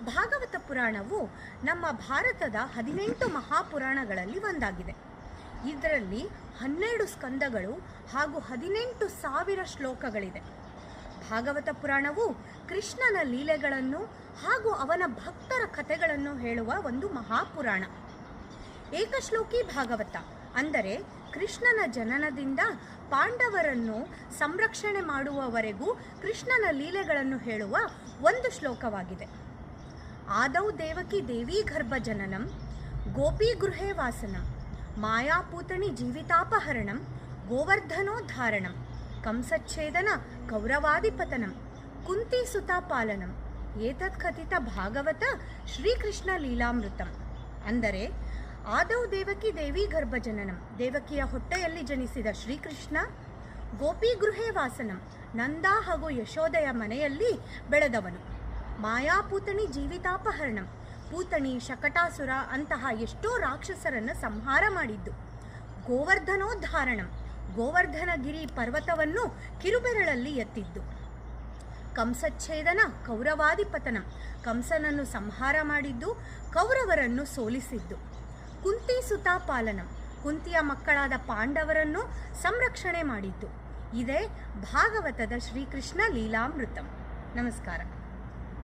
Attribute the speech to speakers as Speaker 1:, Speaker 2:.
Speaker 1: ಭಾಗವತ ಪುರಾಣವು ನಮ್ಮ ಭಾರತದ 18 ಮಹಾಪುರಾಣಗಳಲ್ಲಿ ಒಂದಾಗಿದೆ. ಇದರಲ್ಲಿ 12 ಸ್ಕಂದಗಳು ಹಾಗೂ 18,000 ಶ್ಲೋಕಗಳಿದೆ. ಭಾಗವತ ಪುರಾಣವು ಕೃಷ್ಣನ ಲೀಲೆಗಳನ್ನು ಹಾಗೂ ಅವನ ಭಕ್ತರ ಕಥೆಗಳನ್ನು ಹೇಳುವ ಒಂದು ಮಹಾಪುರಾಣ. ಏಕಶ್ಲೋಕಿ ಭಾಗವತ ಅಂದರೆ ಕೃಷ್ಣನ ಜನನದಿಂದ ಪಾಂಡವರನ್ನು ಸಂರಕ್ಷಣೆ ಮಾಡುವವರೆಗೂ ಕೃಷ್ಣನ ಲೀಲೆಗಳನ್ನು ಹೇಳುವ ಒಂದು ಶ್ಲೋಕವಾಗಿದೆ. ಆದೌ ದೇವಕಿ ದೇವಿ ಗರ್ಭ ಜನನಂ, ಗೋಪಿ ಗೃಹೇ ವಾಸನಂ, ಮಾಯಾಪೂತಣಿ ಜೀವಿತಾಪಹರಣಂ, ಗೋವರ್ಧನೋದ್ಧಾರಣಂ, ಕಂಸಚ್ಛೇದನ ಕೌರವಾದಿಪತನಂ, ಕುಂತಿ ಸುತಾಪಾಲನಂ, ಏತತ್ ಕಥಿತ ಭಾಗವತ ಶ್ರೀಕೃಷ್ಣ ಲೀಲಾಮೃತಂ. ಅಂದರೆ ಆದೌ ದೇವಕಿ ದೇವಿ ಗರ್ಭ ಜನನಂ, ದೇವಕಿಯ ಹೊಟ್ಟೆಯಲ್ಲಿ ಜನಿಸಿದ ಶ್ರೀಕೃಷ್ಣ, ಗೋಪಿ ಗೃಹೇ ವಾಸನಂ, ನಂದ ಹಾಗೂ ಯಶೋದೆಯ ಮನೆಯಲ್ಲಿ ಬೆಳೆದವನು, ಮಾಯಾಪೂತಣಿ ಜೀವಿತಾಪಹರಣಂ, ಪೂತಣಿ ಶಕಟಾಸುರ ಅಂತಹ ಎಷ್ಟೋ ರಾಕ್ಷಸರನ್ನು ಸಂಹಾರ ಮಾಡಿದ್ದು, ಗೋವರ್ಧನೋದ್ಧಾರಣಂ, ಗೋವರ್ಧನಗಿರಿ ಪರ್ವತವನ್ನು ಕಿರುಬೆರಳಲ್ಲಿ ಎತ್ತಿದ್ದು, ಕಂಸಚ್ಛೇದನ ಕೌರವಾದಿಪತನಂ, ಕಂಸನನ್ನು ಸಂಹಾರ ಮಾಡಿದ್ದು, ಕೌರವರನ್ನು ಸೋಲಿಸಿದ್ದು, ಕುಂತಿ ಸುತಾಪಾಲನಂ, ಕುಂತಿಯ ಮಕ್ಕಳಾದ ಪಾಂಡವರನ್ನು ಸಂರಕ್ಷಣೆ ಮಾಡಿದ್ದು. ಇದೇ ಭಾಗವತದ ಶ್ರೀಕೃಷ್ಣ ಲೀಲಾಮೃತಂ. ನಮಸ್ಕಾರ.